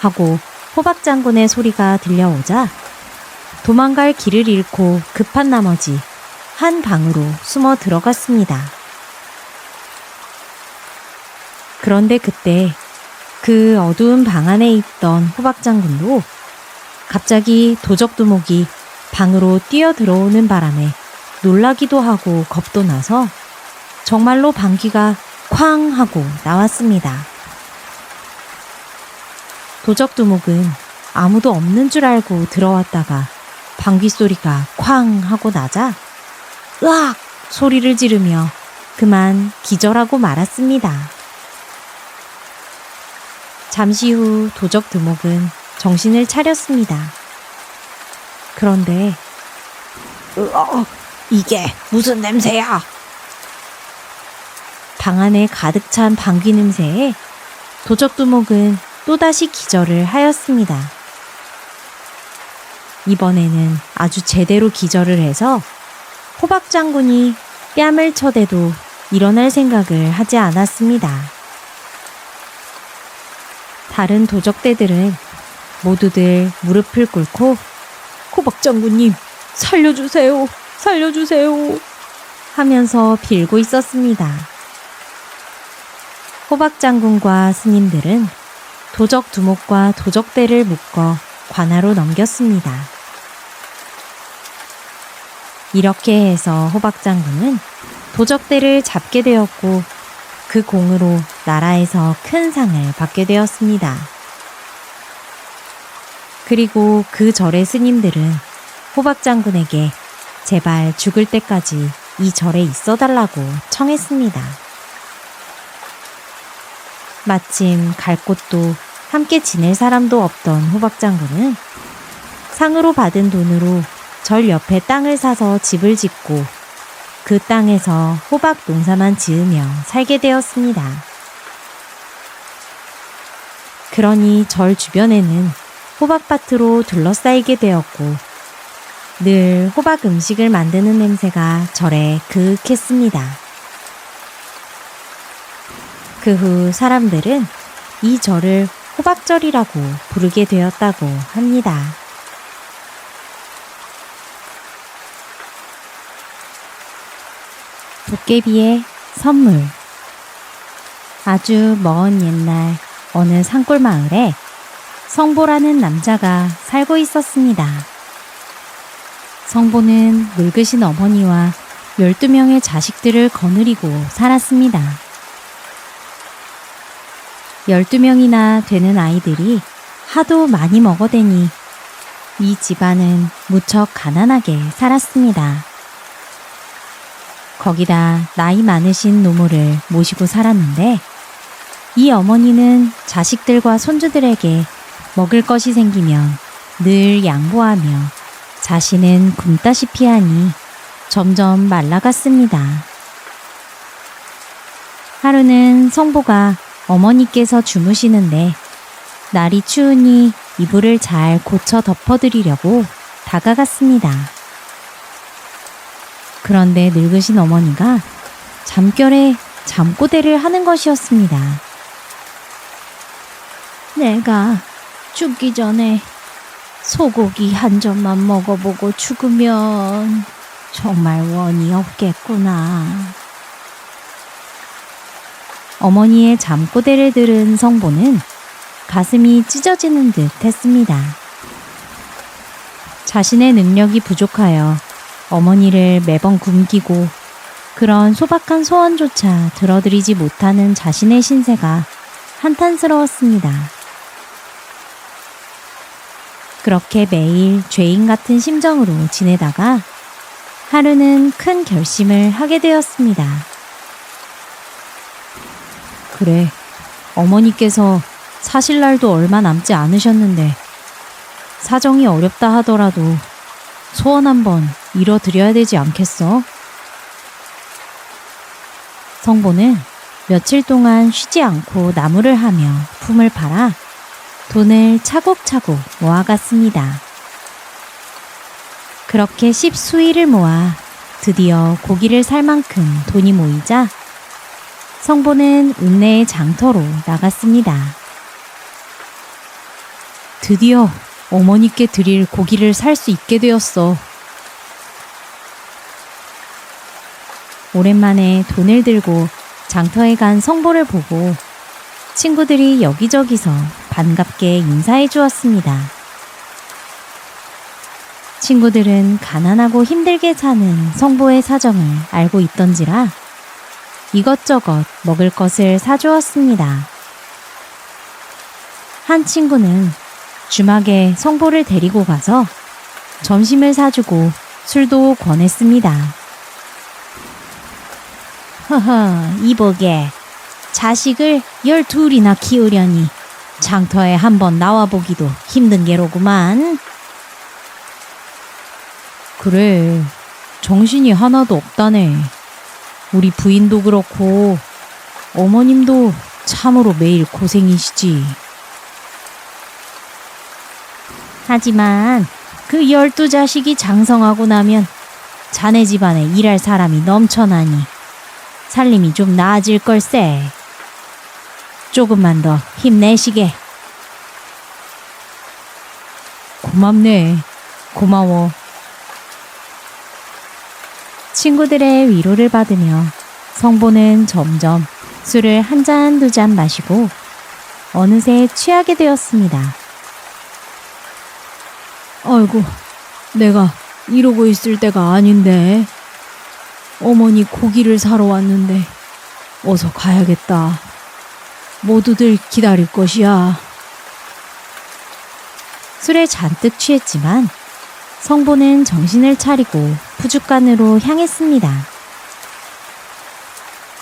하고 호박 장군의 소리가 들려오자 도망갈 길을 잃고 급한 나머지 한 방으로 숨어 들어갔습니다. 그런데 그때 그 어두운 방 안에 있던 호박 장군도 갑자기 도적 두목이 방으로 뛰어 들어오는 바람에 놀라기도 하고 겁도 나서 정말로 방귀가 쾅 하고 나왔습니다. 도적 두목은 아무도 없는 줄 알고 들어왔다가 방귀 소리가 쾅 하고 나자 으악! 소리를 지르며 그만 기절하고 말았습니다. 잠시 후 도적 두목은 정신을 차렸습니다. 그런데 이게 무슨 냄새야? 방 안에 가득 찬 방귀 냄새에 도적 두목은 또다시 기절을 하였습니다. 이번에는 아주 제대로 기절을 해서 호박 장군이 뺨을 쳐대도 일어날 생각을 하지 않았습니다. 다른 도적대들은 모두들 무릎을 꿇고 호박 장군님 살려주세요, 살려주세요 하면서 빌고 있었습니다. 호박 장군과 스님들은 도적 두목과 도적대를 묶어 관하로 넘겼습니다. 이렇게 해서 호박 장군은 도적대를 잡게 되었고 그 공으로 나라에서 큰 상을 받게 되었습니다. 그리고 그 절의 스님들은 호박 장군에게 제발 죽을 때까지 이 절에 있어달라고 청했습니다. 마침 갈 곳도 함께 지낼 사람도 없던 호박 장군은 상으로 받은 돈으로 절 옆에 땅을 사서 집을 짓고 그 땅에서 호박 농사만 지으며 살게 되었습니다. 그러니 절 주변에는 호박밭으로 둘러싸이게 되었고 늘 호박 음식을 만드는 냄새가 절에 그윽했습니다. 그 후 사람들은 이 절을 호박절이라고 부르게 되었다고 합니다. 도깨비의 선물. 아주 먼 옛날 어느 산골 마을에 성보라는 남자가 살고 있었습니다. 성보는 늙으신 어머니와 12명의 자식들을 거느리고 살았습니다. 12명이나 되는 아이들이 하도 많이 먹어대니 이 집안은 무척 가난하게 살았습니다. 거기다 나이 많으신 노모를 모시고 살았는데 이 어머니는 자식들과 손주들에게 먹을 것이 생기면 늘 양보하며 자신은 굶다시피 하니 점점 말라갔습니다. 하루는 성보가 어머니께서 주무시는데 날이 추우니 이불을 잘 고쳐 덮어드리려고 다가갔습니다. 그런데 늙으신 어머니가 잠결에 잠꼬대를 하는 것이었습니다. 내가 죽기 전에 소고기 한 점만 먹어보고 죽으면 정말 원이 없겠구나. 어머니의 잠꼬대를 들은 성보는 가슴이 찢어지는 듯 했습니다. 자신의 능력이 부족하여 어머니를 매번 굶기고 그런 소박한 소원조차 들어드리지 못하는 자신의 신세가 한탄스러웠습니다. 그렇게 매일 죄인 같은 심정으로 지내다가 하루는 큰 결심을 하게 되었습니다. 그래, 어머니께서 사실 날도 얼마 남지 않으셨는데 사정이 어렵다 하더라도 소원 한번 이뤄드려야 되지 않겠어? 성보는 며칠 동안 쉬지 않고 나무를 하며 품을 팔아 돈을 차곡차곡 모아갔습니다. 그렇게 10수일을 모아 드디어 고기를 살 만큼 돈이 모이자 성보는 읍내의 장터로 나갔습니다. 드디어 어머니께 드릴 고기를 살 수 있게 되었어. 오랜만에 돈을 들고 장터에 간 성보를 보고 친구들이 여기저기서 반갑게 인사해 주었습니다. 친구들은 가난하고 힘들게 사는 성보의 사정을 알고 있던지라 이것저것 먹을 것을 사주었습니다. 한 친구는 주막에 성보를 데리고 가서 점심을 사주고 술도 권했습니다. 허허, 이보게. 자식을 12이나 키우려니 장터에 한번 나와보기도 힘든 게로구만. 그래, 정신이 하나도 없다네. 우리 부인도 그렇고 어머님도 참으로 매일 고생이시지. 하지만 그 12자식이 장성하고 나면 자네 집안에 일할 사람이 넘쳐나니 살림이 좀 나아질 걸세. 조금만 더 힘내시게. 고맙네. 고마워. 친구들의 위로를 받으며 성보는 점점 술을 한 잔 두 잔 마시고 어느새 취하게 되었습니다. 아이고, 내가 이러고 있을 때가 아닌데. 어머니 고기를 사러 왔는데 어서 가야겠다. 모두들 기다릴 것이야. 술에 잔뜩 취했지만 성보는 정신을 차리고 푸줏간으로 향했습니다.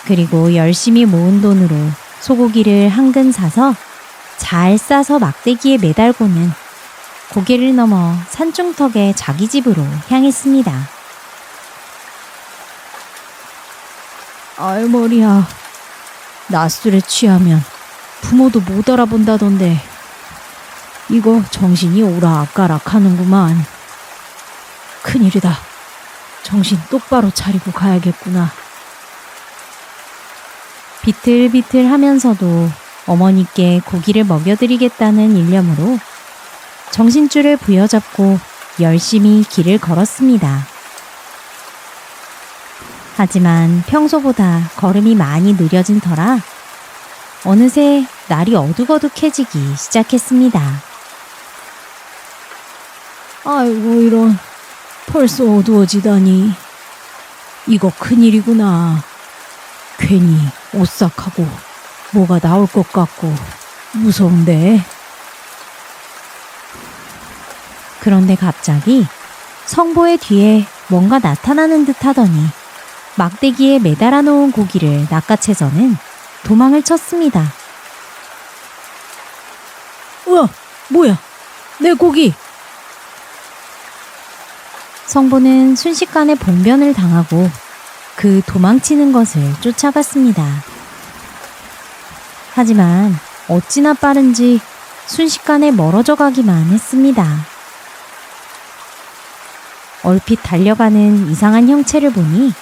그리고 열심히 모은 돈으로 소고기를 한 근 사서 잘 싸서 막대기에 매달고는 고개를 넘어 산중턱의 자기 집으로 향했습니다. 아이 머리야, 낮술에 취하면 부모도 못 알아본다던데 이거 정신이 오락가락 하는구만. 큰일이다. 정신 똑바로 차리고 가야겠구나. 비틀비틀 하면서도 어머니께 고기를 먹여드리겠다는 일념으로 정신줄을 부여잡고 열심히 길을 걸었습니다. 하지만 평소보다 걸음이 많이 느려진 터라 어느새 날이 어둑어둑해지기 시작했습니다. 아이고 이런, 벌써 어두워지다니. 이거 큰일이구나. 괜히 오싹하고 뭐가 나올 것 같고 무서운데. 그런데 갑자기 성보의 뒤에 뭔가 나타나는 듯 하더니 막대기에 매달아 놓은 고기를 낚아채서는 도망을 쳤습니다. 우와, 뭐야, 내 고기. 성보는 순식간에 봉변을 당하고 그 도망치는 것을 쫓아갔습니다. 하지만 어찌나 빠른지 순식간에 멀어져 가기만 했습니다. 얼핏 달려가는 이상한 형체를 보니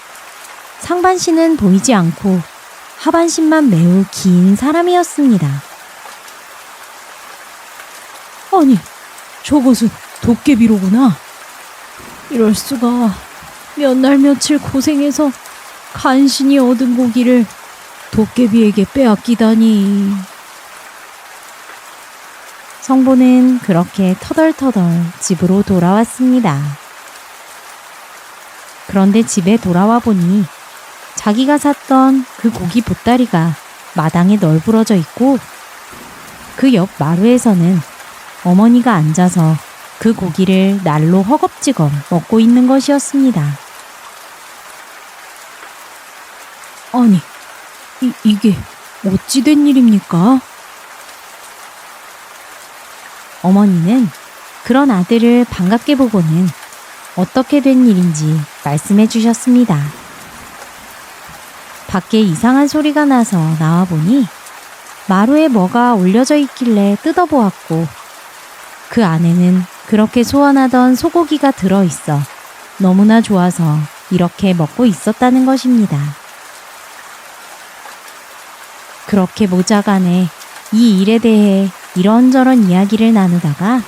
상반신은 보이지 않고 하반신만 매우 긴 사람이었습니다. 아니, 저것은 도깨비로구나. 이럴 수가. 몇 날 며칠 고생해서 간신히 얻은 고기를 도깨비에게 빼앗기다니. 성보는 그렇게 터덜터덜 집으로 돌아왔습니다. 그런데 집에 돌아와 보니 자기가 샀던 그 고기 보따리가 마당에 널브러져 있고 그 옆 마루에서는 어머니가 앉아서 그 고기를 날로 허겁지겁 먹고 있는 것이었습니다. 아니, 이게 어찌 된 일입니까? 어머니는 그런 아들을 반갑게 보고는 어떻게 된 일인지 말씀해 주셨습니다. 밖에 이상한 소리가 나서 나와보니 마루에 뭐가 올려져 있길래 뜯어보았고 그 안에는 그렇게 소원하던 소고기가 들어있어 너무나 좋아서 이렇게 먹고 있었다는 것입니다. 그렇게 모자간에 이 일에 대해 이런저런 이야기를 나누다가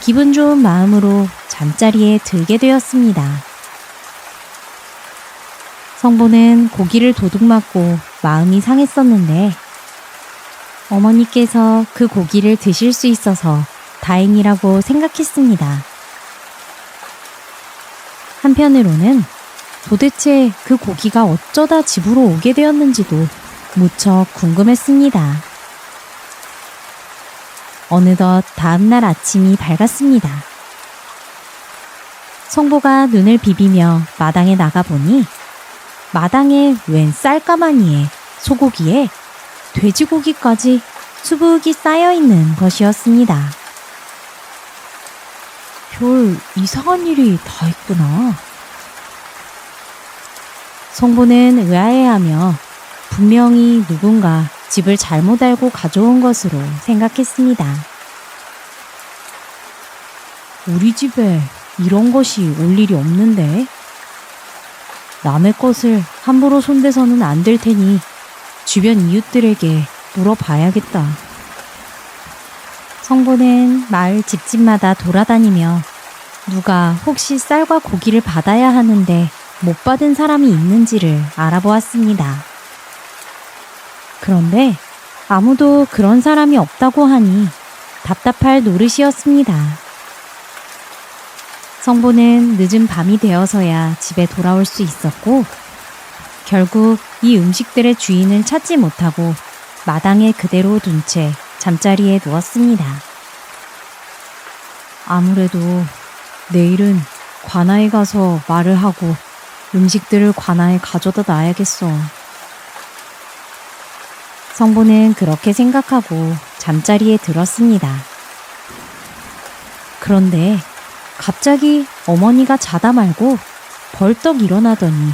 기분 좋은 마음으로 잠자리에 들게 되었습니다. 성보는 고기를 도둑맞고 마음이 상했었는데 어머니께서 그 고기를 드실 수 있어서 다행이라고 생각했습니다. 한편으로는 도대체 그 고기가 어쩌다 집으로 오게 되었는지도 무척 궁금했습니다. 어느덧 다음날 아침이 밝았습니다. 성보가 눈을 비비며 마당에 나가보니 마당에 웬 쌀가마니에 소고기에 돼지고기까지 수북이 쌓여있는 것이었습니다. 별 이상한 일이 다 있구나. 성보는 의아해하며 분명히 누군가 집을 잘못 알고 가져온 것으로 생각했습니다. 우리 집에 이런 것이 올 일이 없는데. 남의 것을 함부로 손대서는 안 될 테니 주변 이웃들에게 물어봐야겠다. 성보는 마을 집집마다 돌아다니며 누가 혹시 쌀과 고기를 받아야 하는데 못 받은 사람이 있는지를 알아보았습니다. 그런데 아무도 그런 사람이 없다고 하니 답답할 노릇이었습니다. 성보는 늦은 밤이 되어서야 집에 돌아올 수 있었고 결국 이 음식들의 주인을 찾지 못하고 마당에 그대로 둔 채 잠자리에 누웠습니다. 아무래도 내일은 관아에 가서 말을 하고 음식들을 관아에 가져다 놔야겠어. 성보는 그렇게 생각하고 잠자리에 들었습니다. 그런데 갑자기 어머니가 자다 말고 벌떡 일어나더니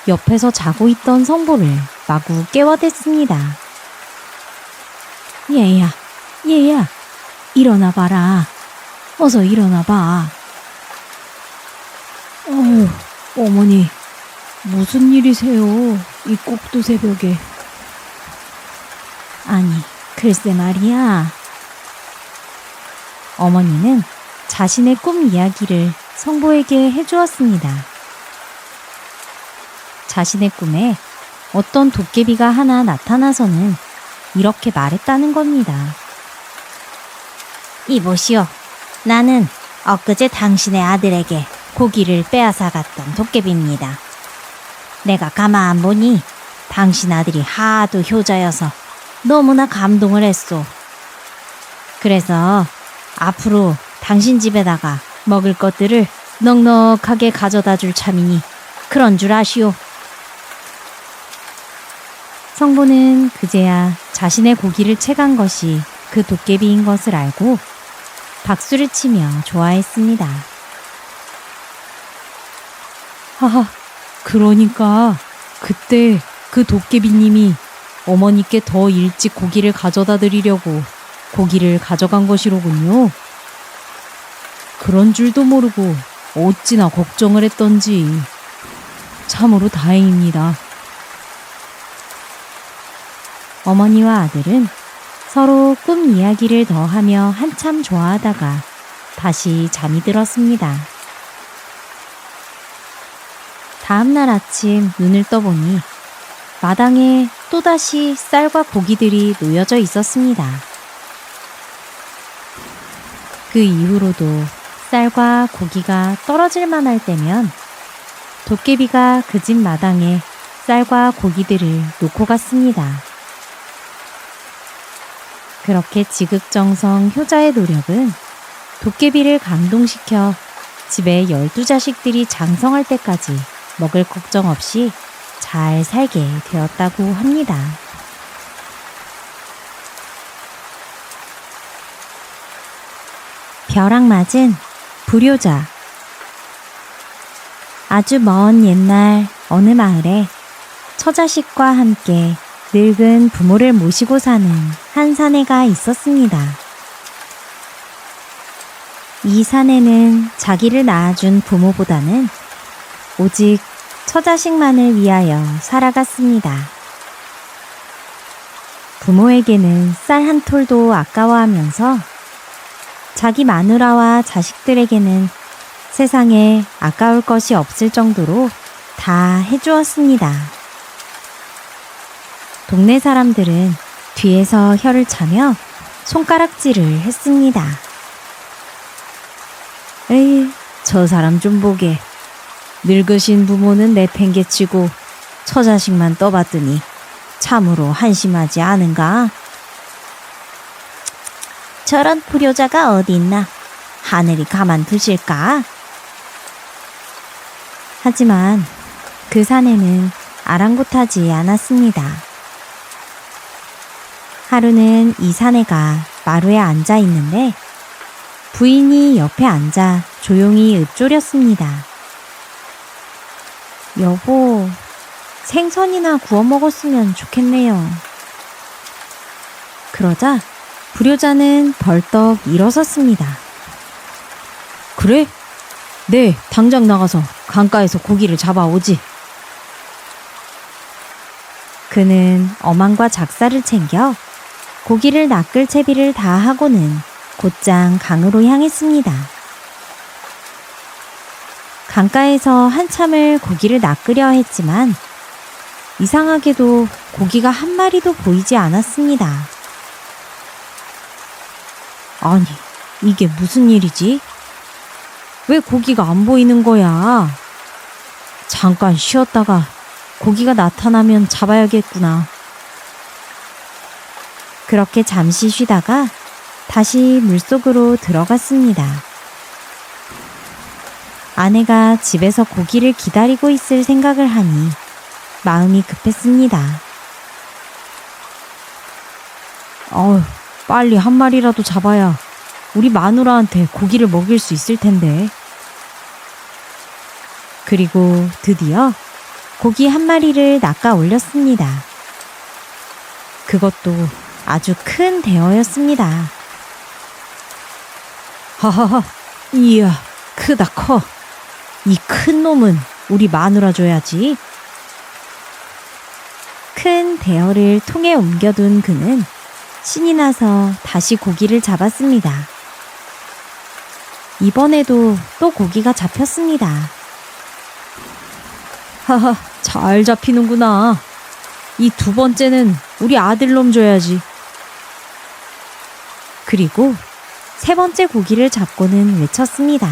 옆에서 자고 있던 성보를 마구 깨워댔습니다. 얘야, 일어나 봐라. 어서 일어나 봐. 어머니, 무슨 일이세요? 이 꼭두 새벽에. 아니, 글쎄 말이야. 어머니는 자신의 꿈 이야기를 성보에게 해주었습니다. 자신의 꿈에 어떤 도깨비가 하나 나타나서는 이렇게 말했다는 겁니다. 이보시오. 나는 엊그제 당신의 아들에게 고기를 빼앗아 갔던 도깨비입니다. 내가 가만 보니 당신 아들이 하도 효자여서 너무나 감동을 했소. 그래서 앞으로 당신 집에다가 먹을 것들을 넉넉하게 가져다 줄 참이니 그런 줄 아시오. 성보는 그제야 자신의 고기를 채간 것이 그 도깨비인 것을 알고 박수를 치며 좋아했습니다. 하하, 그러니까 그때 그 도깨비님이 어머니께 더 일찍 고기를 가져다 드리려고 고기를 가져간 것이로군요. 그런 줄도 모르고 어찌나 걱정을 했던지 참으로 다행입니다. 어머니와 아들은 서로 꿈 이야기를 더 하며 한참 좋아하다가 다시 잠이 들었습니다. 다음날 아침 눈을 떠보니 마당에 또다시 쌀과 고기들이 놓여져 있었습니다. 그 이후로도 쌀과 고기가 떨어질만 할 때면 도깨비가 그 집 마당에 쌀과 고기들을 놓고 갔습니다. 그렇게 지극정성 효자의 노력은 도깨비를 감동시켜 집에 12자식들이 장성할 때까지 먹을 걱정 없이 잘 살게 되었다고 합니다. 벼락 맞은 불효자. 아주 먼 옛날 어느 마을에 처자식과 함께 늙은 부모를 모시고 사는 한 사내가 있었습니다. 이 사내는 자기를 낳아준 부모보다는 오직 처자식만을 위하여 살아갔습니다. 부모에게는 쌀 한 톨도 아까워하면서 자기 마누라와 자식들에게는 세상에 아까울 것이 없을 정도로 다 해주었습니다. 동네 사람들은 뒤에서 혀를 차며 손가락질을 했습니다. 에이, 저 사람 좀 보게. 늙으신 부모는 내팽개치고 처자식만 떠봤더니 참으로 한심하지 않은가? 저런 불효자가 어디 있나? 하늘이 가만두실까? 하지만 그 사내는 아랑곳하지 않았습니다. 하루는 이 사내가 마루에 앉아 있는데 부인이 옆에 앉아 조용히 읊조렸습니다. 여보, 생선이나 구워 먹었으면 좋겠네요. 그러자 불효자는 벌떡 일어섰습니다. 그래? 네, 당장 나가서 강가에서 고기를 잡아오지. 그는 어망과 작사를 챙겨 고기를 낚을 채비를 다 하고는 곧장 강으로 향했습니다. 강가에서 한참을 고기를 낚으려 했지만 이상하게도 고기가 한 마리도 보이지 않았습니다. 아니, 이게 무슨 일이지? 왜 고기가 안 보이는 거야? 잠깐 쉬었다가 고기가 나타나면 잡아야겠구나. 그렇게 잠시 쉬다가 다시 물속으로 들어갔습니다. 아내가 집에서 고기를 기다리고 있을 생각을 하니 마음이 급했습니다. 빨리 한 마리라도 잡아야 우리 마누라한테 고기를 먹일 수 있을 텐데. 그리고 드디어 고기 한 마리를 낚아 올렸습니다. 그것도 아주 큰 대어였습니다. 하하하, 이야, 크다 커. 이 큰 놈은 우리 마누라 줘야지. 큰 대어를 통에 옮겨둔 그는 신이 나서 다시 고기를 잡았습니다. 이번에도 또 고기가 잡혔습니다. 하하, 잘 잡히는구나. 이 두 번째는 우리 아들놈 줘야지. 그리고 세 번째 고기를 잡고는 외쳤습니다.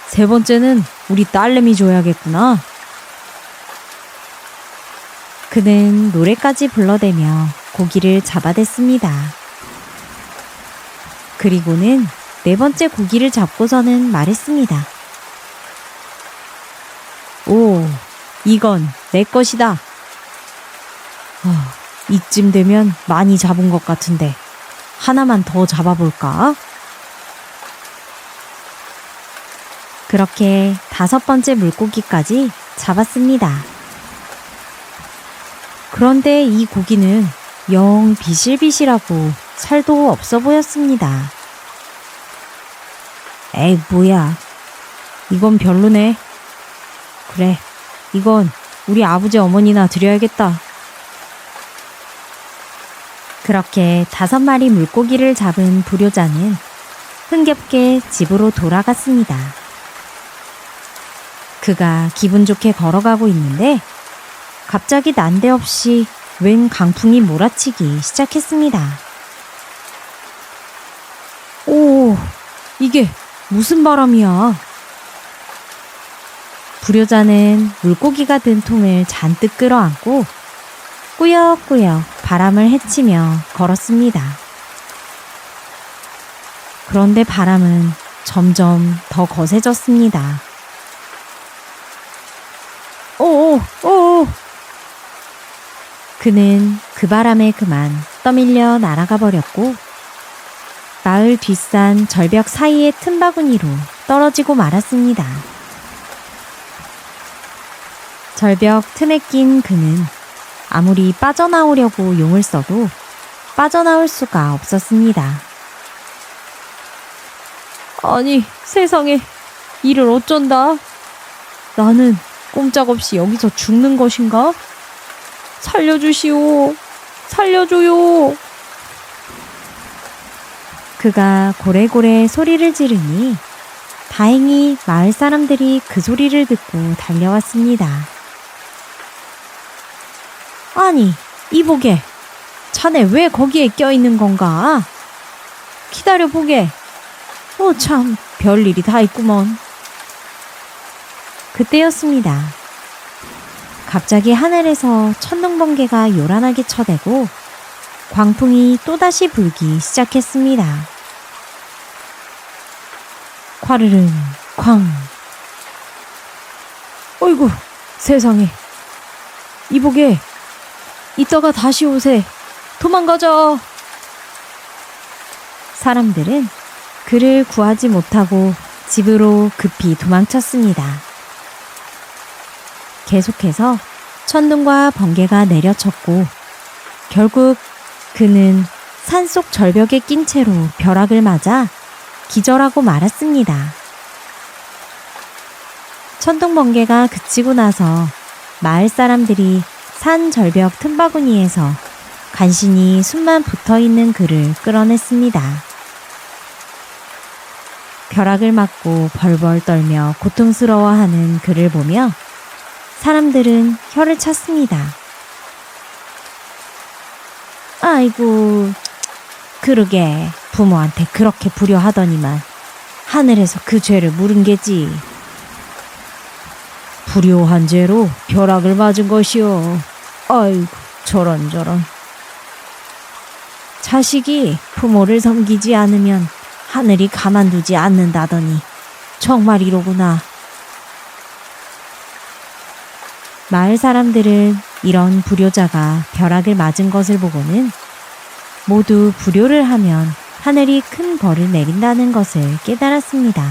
세 번째는 우리 딸내미 줘야겠구나. 그는 노래까지 불러대며 고기를 잡아댔습니다. 그리고는 네 번째 고기를 잡고서는 말했습니다. 오, 이건 내 것이다. 이쯤 되면 많이 잡은 것 같은데 하나만 더 잡아볼까? 그렇게 다섯 번째 물고기까지 잡았습니다. 그런데 이 고기는 영 비실비실하고 살도 없어 보였습니다. 에이, 뭐야. 이건 별로네. 그래, 이건 우리 아버지 어머니나 드려야겠다. 그렇게 5마리 물고기를 잡은 불효자는 흥겹게 집으로 돌아갔습니다. 그가 기분 좋게 걸어가고 있는데 갑자기 난데없이 웬 강풍이 몰아치기 시작했습니다. 오, 이게 무슨 바람이야? 불효자는 물고기가 든 통을 잔뜩 끌어안고 꾸역꾸역 바람을 헤치며 걸었습니다. 그런데 바람은 점점 더 거세졌습니다. 오. 그는 그 바람에 그만 떠밀려 날아가 버렸고 마을 뒷산 절벽 사이의 틈바구니로 떨어지고 말았습니다. 절벽 틈에 낀 그는 아무리 빠져나오려고 용을 써도 빠져나올 수가 없었습니다. 아니, 세상에, 이를 어쩐다. 나는 꼼짝없이 여기서 죽는 것인가? 살려주시오. 살려줘요. 그가 고래고래 소리를 지르니 다행히 마을 사람들이 그 소리를 듣고 달려왔습니다. 아니, 이보게. 자네 왜 거기에 껴있는 건가? 기다려보게. 참, 별일이 다 있구먼. 그때였습니다. 갑자기 하늘에서 천둥번개가 요란하게 쳐대고 광풍이 또다시 불기 시작했습니다. 콰르릉 쾅. 어이구, 세상에. 이보게. 이따가 다시 오세. 도망가자. 사람들은 그를 구하지 못하고 집으로 급히 도망쳤습니다. 계속해서 천둥과 번개가 내려쳤고 결국 그는 산속 절벽에 낀 채로 벼락을 맞아 기절하고 말았습니다. 천둥 번개가 그치고 나서 마을 사람들이 산 절벽 틈바구니에서 간신히 숨만 붙어있는 그를 끌어냈습니다. 벼락을 맞고 벌벌 떨며 고통스러워하는 그를 보며 사람들은 혀를 찼습니다. 아이고, 그러게 부모한테 그렇게 불효하더니만 하늘에서 그 죄를 물은 게지. 불효한 죄로 벼락을 맞은 것이오. 아이고, 저런. 자식이 부모를 섬기지 않으면 하늘이 가만두지 않는다더니 정말 이로구나. 마을 사람들은 이런 불효자가 벼락을 맞은 것을 보고는 모두 불효를 하면 하늘이 큰 벌을 내린다는 것을 깨달았습니다.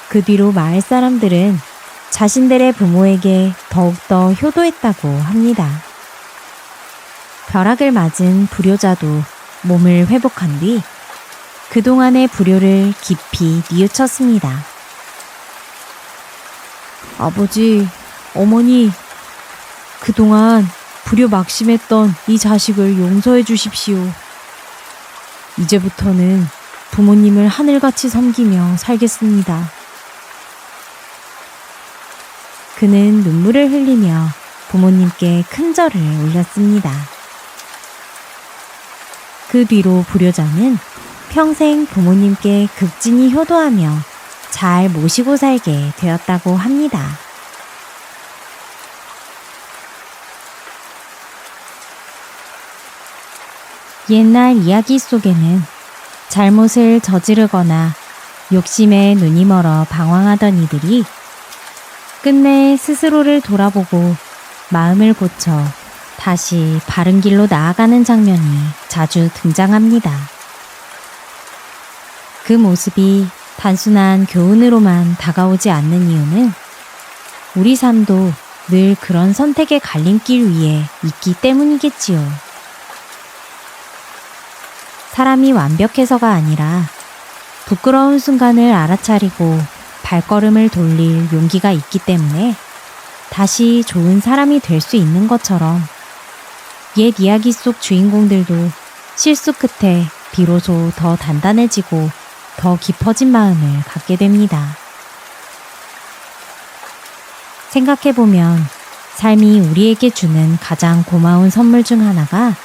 그 뒤로 마을 사람들은 자신들의 부모에게 더욱더 효도했다고 합니다. 벼락을 맞은 불효자도 몸을 회복한 뒤 그동안의 불효를 깊이 뉘우쳤습니다. 아버지, 어머니, 그동안 불효막심했던 이 자식을 용서해 주십시오. 이제부터는 부모님을 하늘같이 섬기며 살겠습니다. 그는 눈물을 흘리며 부모님께 큰 절을 올렸습니다. 그 뒤로 불효자는 평생 부모님께 극진히 효도하며 잘 모시고 살게 되었다고 합니다. 옛날 이야기 속에는 잘못을 저지르거나 욕심에 눈이 멀어 방황하던 이들이 끝내 스스로를 돌아보고 마음을 고쳐 다시 바른 길로 나아가는 장면이 자주 등장합니다. 그 모습이 단순한 교훈으로만 다가오지 않는 이유는 우리 삶도 늘 그런 선택의 갈림길 위에 있기 때문이겠지요. 사람이 완벽해서가 아니라 부끄러운 순간을 알아차리고 발걸음을 돌릴 용기가 있기 때문에 다시 좋은 사람이 될 수 있는 것처럼 옛 이야기 속 주인공들도 실수 끝에 비로소 더 단단해지고 더 깊어진 마음을 갖게 됩니다. 생각해보면 삶이 우리에게 주는 가장 고마운 선물 중 하나가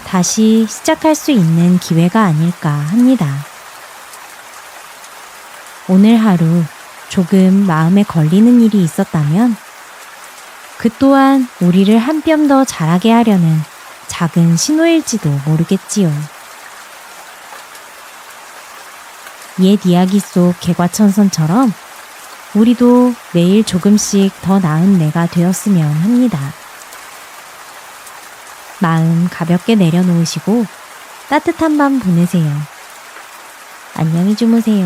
다시 시작할 수 있는 기회가 아닐까 합니다. 오늘 하루 조금 마음에 걸리는 일이 있었다면 그 또한 우리를 한 뼘 더 자라게 하려는 작은 신호일지도 모르겠지요. 옛 이야기 속 개과천선처럼 우리도 매일 조금씩 더 나은 내가 되었으면 합니다. 마음 가볍게 내려놓으시고 따뜻한 밤 보내세요. 안녕히 주무세요.